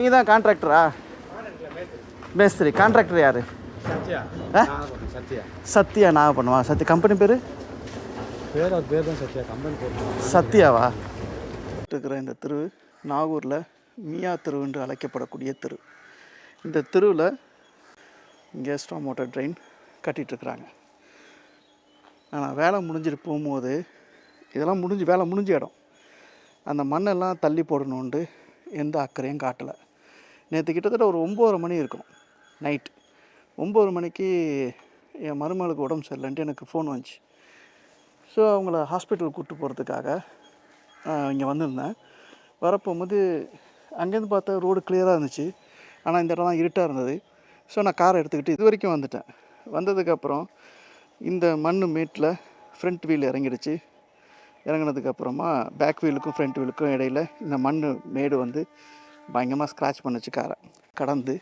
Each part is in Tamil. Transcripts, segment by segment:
நீங்கள் தான் கான்ட்ராக்டரா? மேஸ்திரி. கான்ட்ராக்டர் யார்? சத்யா நாகப்பண்ணவா? சத்யா கம்பெனி பேர்? பேர் தான் சத்யா. கம்பெனி பேர் சத்யாவா? இருக்கிற இந்த தெரு நாகூரில் மியா தெரு என்று அழைக்கப்படக்கூடிய தெரு. இந்த தெருவில் இங்கே ஸ்டாம் வாட்டர் ட்ரெயின் கட்டிகிட்ருக்குறாங்க. ஆனால் வேலை முடிஞ்சிட்டு போகும்போது இதெல்லாம் வேலை முடிஞ்ச இடம். அந்த மண்ணெல்லாம் தள்ளி போடணுன்ட்டு எந்த அக்கறையும் காட்டலை. நேற்று கிட்டத்தட்ட ஒரு 9:30 மணி இருக்கும், நைட் 9 மணிக்கு என் மருமகளுக்கு உடம்பு சரியில்லைன்ட்டு எனக்கு ஃபோன் வந்துச்சு. ஸோ அவங்கள ஹாஸ்பிட்டலுக்கு கூப்பிட்டு போகிறதுக்காக இங்கே வந்திருந்தேன். வரப்போகும்போது அங்கேருந்து பார்த்தா ரோடு கிளியராக இருந்துச்சு, ஆனால் இந்த இடம்லாம் இருட்டாக இருந்தது. ஸோ நான் காரை எடுத்துக்கிட்டு இது வரைக்கும் வந்துட்டேன். வந்ததுக்கப்புறம் இந்த மண் மேட்டில் ஃப்ரண்ட் வீல் இறங்கிடுச்சு. இறங்கினதுக்கப்புறமா பேக் வீலுக்கும் ஃப்ரண்ட் வீலுக்கும் இடையில் இந்த மண் மேடு வந்து பயங்கரமாக ஸ்க்ராட்ச் பண்ணிச்சு. காரை கடந்து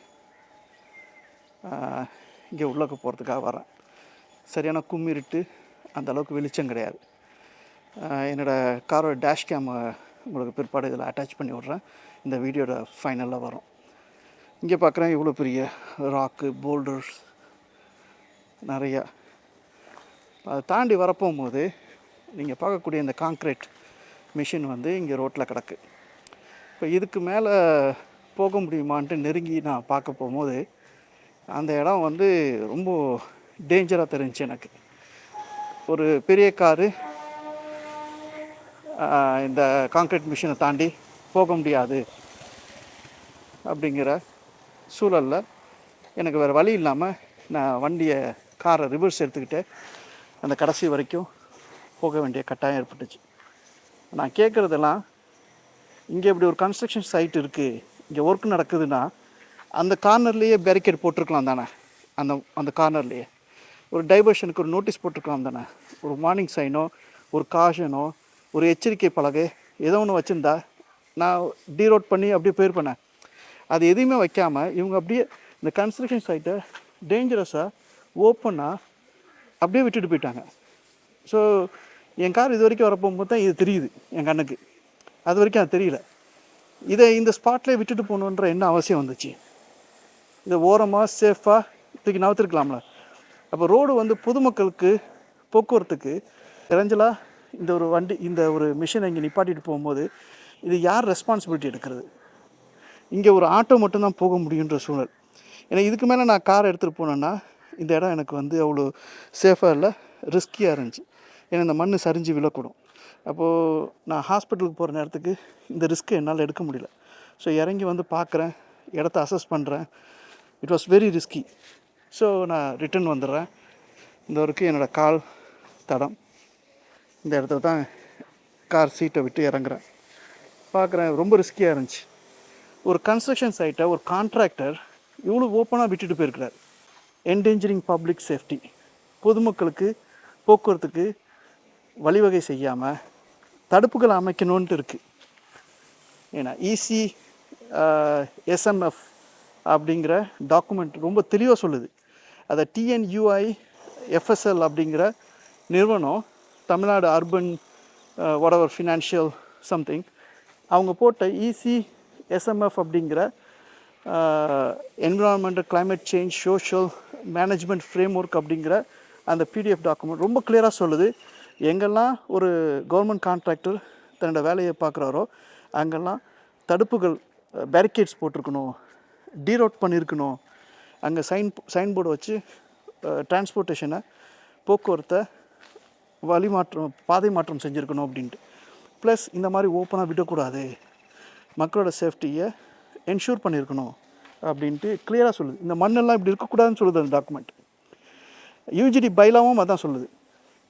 இங்கே உள்ளக்க போகிறதுக்காக வரேன். சரியான கும்மிருட்டு, அந்தளவுக்கு வெளிச்சம் கிடையாது. என்னோடய காரோட டேஷ் கேம் உங்களுக்கு பிற்பாடு இதில் அட்டாச் பண்ணி விட்றேன். இந்த வீடியோட ஃபைனலில் வரும். இங்கே பார்க்குறேன் இவ்வளோ பெரிய ராக்கு போல்டர்ஸ் நிறையா. அதை தாண்டி வரப்போகும்போது நீங்கள் பார்க்கக்கூடிய இந்த காங்க்ரீட் மிஷின் வந்து இங்கே ரோட்டில் கிடக்கு. இப்போ இதுக்கு மேலே போக முடியுமான்ட்டு நெருங்கி நான் பார்க்க போகும்போது அந்த இடம் வந்து ரொம்ப டேஞ்சராக தெரிஞ்சிச்சு எனக்கு. ஒரு பெரிய காரு இந்த காங்க்ரீட் மிஷினை தாண்டி போக முடியாது அப்படிங்கிற சூழலில் எனக்கு வேறு வழி இல்லாமல் நான் காரை ரிவர்ஸ் எடுத்துக்கிட்டு அந்த கடைசி வரைக்கும் போக வேண்டிய கட்டாயம் ஏற்பட்டுச்சு. நான் கேட்குறதெல்லாம், இங்கே இப்படி ஒரு கன்ஸ்ட்ரக்ஷன் சைட் இருக்குது, இங்கே ஒர்க் நடக்குதுன்னா அந்த கார்னர்லேயே பேரிகேட் போட்டிருக்கலாம் தானே? அந்த கார்னர்லேயே ஒரு டைவர்ஷனுக்கு ஒரு நோட்டீஸ் போட்டிருக்கலாம் தானே? ஒரு வார்னிங் சைனோ, ஒரு காஷனோ, ஒரு எச்சரிக்கை பலகை ஏதோ ஒன்று வச்சுருந்தா நான் டீரோட் பண்ணி அப்படியே போயிருப்பேன். அது எதுவுமே வைக்காமல் இவங்க அப்படியே இந்த கன்ஸ்ட்ரக்ஷன் சைட்டை டேஞ்சரஸாக ஓப்பனாக அப்படியே விட்டுட்டு போயிட்டாங்க. ஸோ என் கார் இது வரைக்கும் வரப்போகும்போது தான் இது தெரியுது என் கண்ணுக்கு. அது வரைக்கும் அது தெரியல. இதை இந்த ஸ்பாட்லேயே விட்டுட்டு போகணுன்ற என்ன அவசியம் வந்துச்சு? இதை ஓரமாக சேஃபாக தூக்கி நகர்த்திருக்கலாம்ல. அப்போ ரோடு வந்து பொதுமக்களுக்கு போக்குவரத்துக்கு இறைஞ்சலாக இந்த ஒரு மிஷினை இங்கே நிப்பாட்டிட்டு போகும்போது இது யார் ரெஸ்பான்சிபிலிட்டி எடுக்கிறது? இங்கே ஒரு ஆட்டோ மட்டும்தான் போக முடியுன்ற சூழல். ஏன்னா இதுக்கு மேலே நான் காரை எடுத்துகிட்டு போனேன்னா இந்த இடம் எனக்கு வந்து அவ்வளோ சேஃபாக இல்லை, ரிஸ்கியாக இருந்துச்சு. ஏன்னா இந்த மண் சரிஞ்சு விழக்கூடும். அப்போது நான் ஹாஸ்பிட்டலுக்கு போகிற நேரத்துக்கு இந்த ரிஸ்க்கை என்னால் எடுக்க முடியல. ஸோ இறங்கி வந்து பார்க்குறேன், இடத்த அசஸ் பண்ணுறேன். It was very risky. So நான் ரிட்டன் வந்துடுறேன். இந்த வரைக்கும் என்னோடய கால் தடம் இந்த இடத்துல தான் கார் சீட்டை விட்டு இறங்குறேன். பார்க்குறேன், ரொம்ப ரிஸ்கியாக இருந்துச்சு. ஒரு கன்ஸ்ட்ரக்ஷன் சைட்டை ஒரு கான்ட்ராக்டர் இவ்வளோ ஓப்பனாக விட்டுட்டு போயிருக்கிறார். என்டேஞ்சரிங் பப்ளிக் சேஃப்டி, பொதுமக்களுக்கு போக்குவரத்துக்கு வழிவகை செய்யாமல் தடுப்புகள் அமைக்கணுன்ட்டு இருக்குது. ஏன்னா எஸ்எம்எஃப் அப்படிங்கிற டாக்குமெண்ட் ரொம்ப தெளிவாக சொல்லுது. அதை TNUI FSL அப்படிங்கிற நிறுவனம், Tamil Nadu urban whatever financial something, அவங்க போட்ட ECSMF அப்படிங்கிற environmental climate change social management frame work அப்படிங்கிற அந்த PDF டாக்குமெண்ட் ரொம்ப கிளியராக சொல்லுது. எங்கெல்லாம் ஒரு கவர்மெண்ட் கான்ட்ராக்டர் தன்னோட வேலையை பார்க்குறாரோ அங்கெல்லாம் தடுப்புகள், பேரிகேட்ஸ் போட்டிருக்கணும், டீரோட் பண்ணியிருக்கணும், அங்கே சைன் போர்டு வச்சு டிரான்ஸ்போர்ட்டேஷனை, போக்குவரத்தை பாதை மாற்றம் செஞ்சுருக்கணும் அப்படின்ட்டு. ப்ளஸ் இந்த மாதிரி ஓப்பனாக விடக்கூடாது, மக்களோட சேஃப்டியை என்ஷூர் பண்ணியிருக்கணும் அப்படின்ட்டு கிளியராக சொல்லுது. இந்த மண்ணெல்லாம் இப்படி இருக்கக்கூடாதுன்னு சொல்லுது அந்த டாக்குமெண்ட். UGD பைலாவும் அதான் சொல்லுது,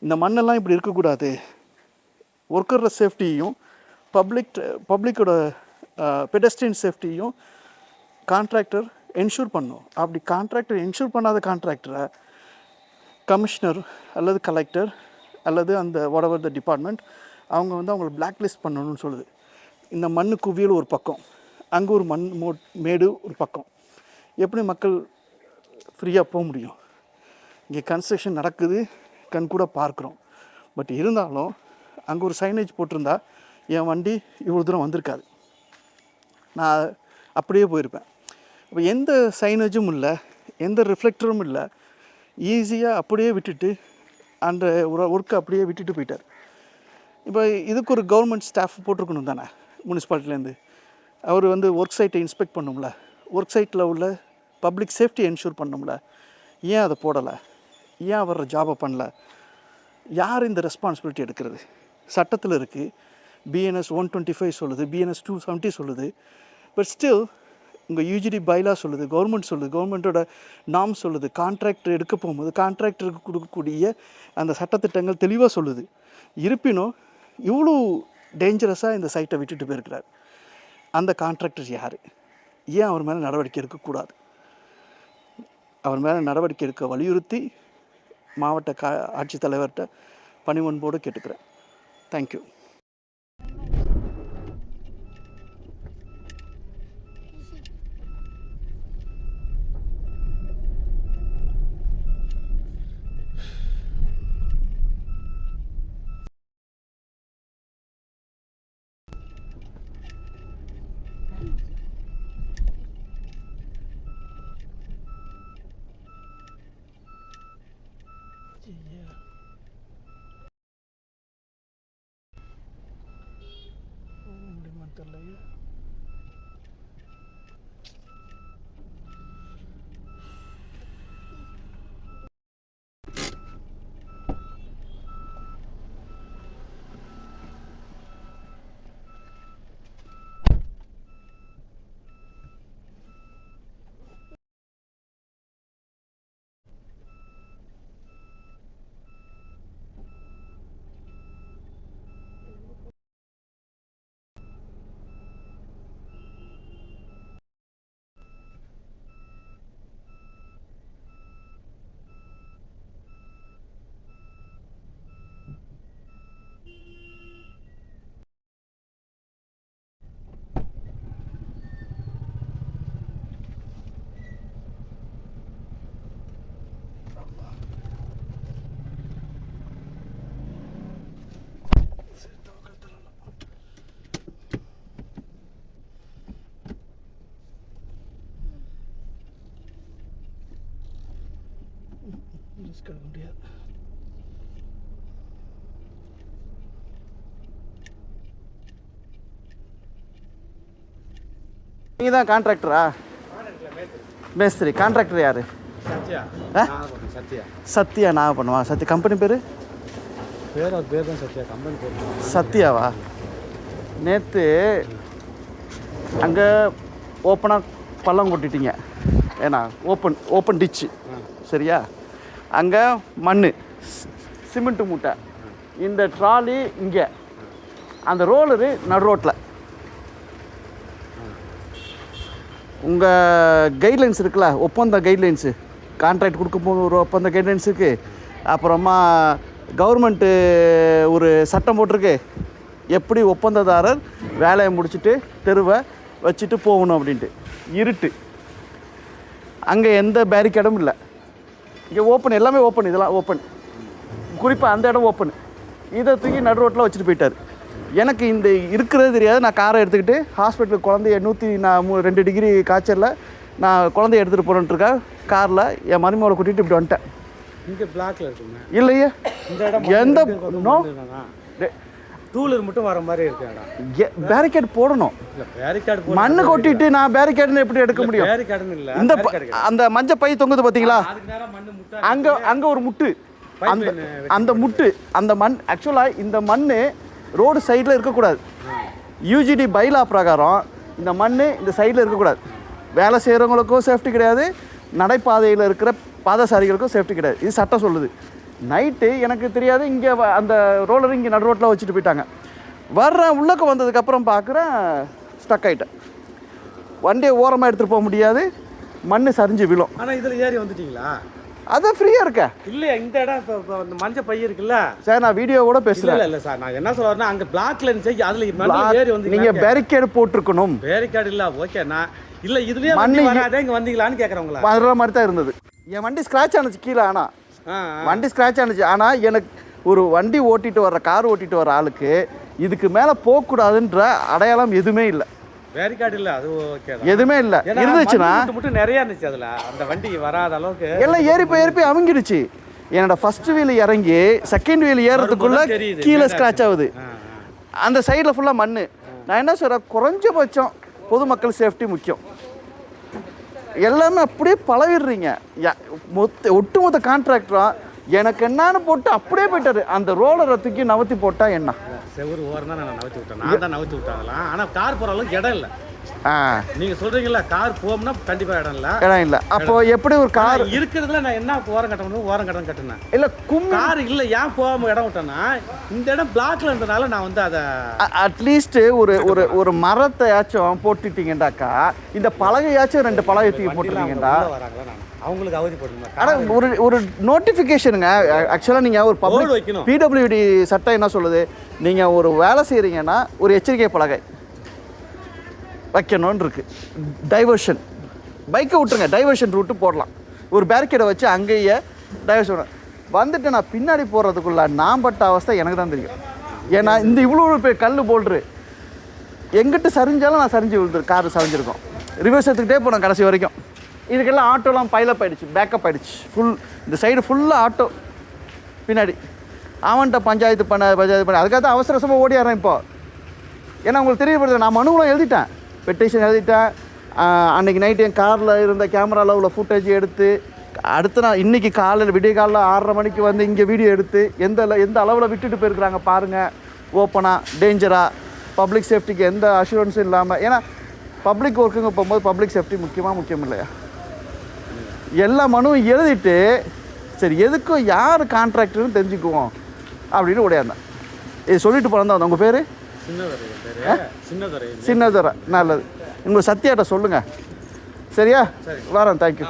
இந்த மண்ணெல்லாம் இப்படி இருக்கக்கூடாது, ஒர்க்கரோட சேஃப்டியையும் பப்ளிக்கோட பெடஸ்ட்ரியன் சேஃப்டியையும் கான்ட்ராக்டர் என்ஷூர் பண்ணணும். அப்படி கான்ட்ராக்டர் என்ஷூர் பண்ணாத கான்ட்ராக்டரை கமிஷனர் அல்லது கலெக்டர் அல்லது அந்த whatever the டிபார்ட்மெண்ட் அவங்க வந்து அவங்கள பிளாக் லிஸ்ட் பண்ணணும்னு சொல்லுது. இந்த மண் குவியல் ஒரு பக்கம், அங்கே ஒரு மண் மேடு ஒரு பக்கம், எப்படி மக்கள் ஃப்ரீயாக போக முடியும்? இங்கே கன்ஸ்ட்ரக்ஷன் நடக்குது, கண் கூட பார்க்குறோம். பட் இருந்தாலும் அங்கே ஒரு சைனேஜ் போட்டிருந்தா என் வண்டி இவ்வளோ தூரம் வந்திருக்காது. நான் அப்படியே போயிருப்பேன். இப்போ எந்த சைனேஜும் இல்லை, எந்த ரிஃப்ளெக்டரும் இல்லை, ஈஸியாக அப்படியே விட்டுட்டு அந்த ஒர்க்கை அப்படியே விட்டுட்டு போயிட்டார். இப்போ இதுக்கு ஒரு கவர்மெண்ட் ஸ்டாஃப் போட்டிருக்கணும் தானே முனிசிபாலிட்டிலேருந்து. அவர் வந்து ஒர்க் சைட்டை இன்ஸ்பெக்ட் பண்ணும்ல, ஒர்க் சைட்டில் உள்ள பப்ளிக் சேஃப்டி என்ஷூர் பண்ணணும்ல. ஏன் அதை போடலை? ஏன் அவர் ஜாபை பண்ணல? யார் இந்த ரெஸ்பான்சிபிலிட்டி எடுக்கிறது? சட்டத்தில் இருக்குது. BNS 125 சொல்லுது, BNS 270 சொல்லுது. பட் ஸ்டில் உங்கள் UGD பைலா சொல்லுது, கவர்மெண்ட் சொல்லுது, கவர்மெண்ட்டோட நாம் சொல்லுது, கான்ட்ராக்டர் எடுக்க போகும்போது கான்ட்ராக்டருக்கு கொடுக்கக்கூடிய அந்த சட்டத்திட்டங்கள் தெளிவாக சொல்லுது. இருப்பினும் இவ்வளோ டேஞ்சரஸாக இந்த சைட்டை விட்டுட்டு போயிருக்கிறார். அந்த கான்ட்ராக்டர் யார்? ஏன் அவர் மேலே நடவடிக்கை எடுக்கக்கூடாது? அவர் மேலே நடவடிக்கை எடுக்க வலியுறுத்தி மாவட்ட ஆட்சித்தலைவர்கிட்ட பணிவன்போடு கேட்டுக்கிறேன். தேங்க்யூ. ரிஸ்க் எடுக்க முடியாது. நீங்கள் தான் கான்ட்ராக்டரா? மேஸ்திரி. கான்ட்ராக்டர் யார்? சத்யா. நான் பண்ணுவா. சத்யா கம்பெனி பேர்? அவர் பேர் தான் சத்யா. கம்பெனி பேர் சத்யாவா? நேற்று அங்கே ஓப்பனாக பள்ளம் கொட்டிட்டீங்க. ஏன்னா ஓப்பன் டிச்சு, சரியா? அங்கே மண், சிமெண்ட்டு மூட்டை, இந்த ட்ராலி இங்கே, அந்த ரோலரு நடு ரோட்டில். உங்கள் கைட்லைன்ஸ் இருக்குல்ல, ஒப்பந்த கைட்லைன்ஸு, கான்ட்ராக்ட் கொடுக்க போது ஒரு ஒப்பந்த கைட்லைன்ஸ் இருக்குது. அப்புறமா கவர்மெண்ட்டு ஒரு சட்டம் போட்டிருக்கு, எப்படி ஒப்பந்ததாரர் வேலையை முடிச்சுட்டு தெருவை வச்சுட்டு போகணும் அப்படின்ட்டு. இருட்டு, அங்கே எந்த பேரிகேடும் இல்லை. இங்கே ஓப்பன், எல்லாமே ஓப்பன், இதெல்லாம் ஓப்பன். குறிப்பாக அந்த இடம் ஓப்பன். இதை தூக்கி நடு ரோட்டில் வச்சுட்டு போயிட்டார். எனக்கு இந்த இருக்கிறது தெரியாது. நான் காரை எடுத்துக்கிட்டு ஹாஸ்பிட்டலுக்கு குழந்தைய 102 டிகிரி காய்ச்சலில் நான் குழந்தைய எடுத்துகிட்டு போகிறேன்ட்டுருக்கா காரில் என் மருமகளை கூட்டிகிட்டு இப்படி வந்துட்டேன். இங்கே பிளாக்ல இருக்குங்க. இல்லையே, இந்த இடம் எந்த டூலர் மட்டும் வர மாதிரி இருக்கு. பேரிகேட் போடணும். மண்ணு கொட்டிட்டு நான் பேரிகேட்னு எப்படி எடுக்க முடியும்? இந்த அந்த மஞ்சள் பை தொங்குது பார்த்தீங்களா, அங்கே ஒரு முட்டு, அந்த முட்டு, அந்த மண். ஆக்சுவலாக இந்த மண் ரோடு சைடில் இருக்கக்கூடாது. UGD பைலா பிரகாரம் இந்த மண் இந்த சைடில் இருக்கக்கூடாது. வேலை செய்கிறவங்களுக்கும் சேஃப்டி கிடையாது, நடைபாதையில் இருக்கிற பாதசாரிகளுக்கும் சேஃப்டி கிடையாது. இது சட்டம் சொல்லுது. நைட்டு எனக்கு தெரியாது, இங்கே அந்த ரோலர் இங்கே நடு ரோட்டில் வச்சுட்டு போயிட்டாங்க. வர்றேன், உள்ளக்க வந்ததுக்கப்புறம் பார்க்குறேன் ஸ்டக் ஆகிட்டேன். வண்டியை ஓரமாக எடுத்துகிட்டு போக முடியாது, மண் சரிஞ்சு விழும். ஆனால் இதில் ஏறி வந்துட்டீங்களா? அதான் ஃப்ரீயாக இருக்கேன். இல்லையா இந்த இடம் இப்போ அந்த மஞ்சள் பை இருக்குல்ல சார், நான் வீடியோவோட பேசுகிறேன். இல்லை சார், நான் என்ன சொல்ல வரேன்னா, அங்கே பிளாக்ல இருந்துச்சு, அதில் ஏறி வந்து நீங்கள் பேரிகேடு போட்டிருக்கணும். பேரிகேடு இல்லை, ஓகே. நான் இல்லை இதுலேயே வண்டி வராதே, இங்கே வந்தீங்களான்னு கேட்குறவங்களா? வர்ற மாதிரி தான் இருந்தது. என் வண்டி ஸ்க்ராட்ச் ஆனிச்சு கீழே. ஆனால் வண்டி ஸ்க்ராட்ச் ஆனிச்சு. ஆனால் எனக்கு ஒரு வண்டி ஓட்டிட்டு வர்ற, கார் ஓட்டிட்டு வர ஆளுக்கு இதுக்கு மேலே போகக்கூடாதுன்ற அடையாளம் எதுவுமே இல்லை. பேரிகார்டு இல்ல அது ஓகே எதுவுமே இல்லை. இருந்துச்சுன்னா மட்டும் நிறைய இருந்துச்சு அதுல, அந்த வண்டி வராத அளவுக்கு எல்லாம் ஏறி போய் அமுங்கிடுச்சு. என்னோட ஃபர்ஸ்ட் வீல் இறங்கி செகண்ட் வீல் ஏறதுக்குள்ள கீழே ஸ்க்ராட்ச் ஆகுது. அந்த சைடில் ஃபுல்லாக மண். நான் என்ன சொல்கிறேன், குறைஞ்சபட்சம் பொதுமக்கள் சேஃப்டி முக்கியம். எல்லாமே அப்படியே பழகிடுறீங்க. ஒட்டுமொத்த கான்ட்ராக்டராக எனக்கு என்னன்னு போட்டு அப்படியே போயிட்டாரு. அந்த ரோலரை தூக்கி நவத்தி போட்டால் என்ன செவ்வறு ஓரம் தான் நான் நவத்தி விட்டேன். நான் தான் நவத்தி விட்டாங்களாம். ஆனால் கார் போகிற அளவுக்கு இடம் இல்லை. நீங்கள் சொல்கிறீங்களா, கார் போகும்னா கண்டிப்பாக இடம் இல்லை. அப்போ எப்படி ஒரு கார் இருக்கிறதுல நான் என்ன ஓரம் கட்டணும், ஓரம் கட்டினேன் இல்லை கார் இல்லை. ஏன் போகாமல் இடம் விட்டேன்னா, இந்த இடம் பிளாக்ல இருந்தனால நான் வந்து அதை அட்லீஸ்ட் ஒரு மரத்தையாச்சும் போட்டுட்டீங்கன்னாக்கா, இந்த பலகையாச்சும் 2 பலகை தூக்கி போட்டுட்டீங்கடா அவங்களுக்கு அவதி போடுங்க. ஆனால் ஒரு நோட்டிஃபிகேஷனுங்க. ஆக்சுவலாக நீங்கள் ஒரு பப்ளிக் வைக்கணும். பிடபிள்யூடி சட்டம் என்ன சொல்லுது, நீங்கள் ஒரு வேலை செய்கிறீங்கன்னா ஒரு எச்சரிக்கை பலகை வைக்கணும்னு இருக்கு. டைவர்ஷன் பைக்கை விட்டுருங்க, டைவர்ஷன் ரூட்டு போடலாம். ஒரு பேரிகேடை வச்சு அங்கேயே டைவர்ஷன் வந்துட்டு நான் பின்னாடி போகிறதுக்குள்ள நான் பட்ட அவஸ்தை எனக்கு தான் தெரியும். ஏன்னா இந்த இவ்வளோ பேர் கல் போல்ட்ரு எங்கிட்ட சரிஞ்சாலும் நான் சரிஞ்சு விழுது, கார் சரிஞ்சிருக்கோம். ரிவர்ஸ் எடுத்துக்கிட்டே போனோம் கடைசி வரைக்கும். இதுக்கெல்லாம் ஆட்டோலாம் பைலப் ஆகிடுச்சு, பேக்கப் ஆகிடுச்சு. ஃபுல் இந்த சைடு ஃபுல்லாக ஆட்டோ பின்னாடி. அவன்கிட்ட பஞ்சாயத்து பண்ண அதுக்காக தான் அவசரமாக ஓடிடுறேன் இப்போ. ஏன்னா உங்களுக்கு தெரியப்படுது, நான் மனுவெலாம் எழுதிட்டேன், பெட்டிஷன் எழுதிட்டேன். அன்றைக்கி நைட்டு என் காரில் இருந்த கேமராவில் உள்ள ஃபுட்டேஜ் எடுத்து, அடுத்து நான் இன்றைக்கி காலையில் விடிய காலையில் 6:30 மணிக்கு வந்து இங்கே வீடியோ எடுத்து எந்த அளவில் விட்டுட்டு போயிருக்கிறாங்க பாருங்கள். ஓப்பனாக டேஞ்சராக பப்ளிக் சேஃப்டிக்கு எந்த அஷூரன்ஸும் இல்லாமல். ஏன்னா பப்ளிக் ஒர்க்குங்க போகும்போது பப்ளிக் சேஃப்டி முக்கியம் இல்லையா? எல்லா மனுவும் எழுதிட்டு சரி எதுக்கும் யார் கான்ட்ராக்டர்னு தெரிஞ்சுக்குவோம் அப்படின்னு ஓடியாந்தேன். இது சொல்லிட்டு போனதான் உங்கள் பேர் சின்னதுரை. நல்லது. உங்கள் சத்யாட்ட சொல்லுங்கள் சரியா? வரேன். தேங்க்யூ.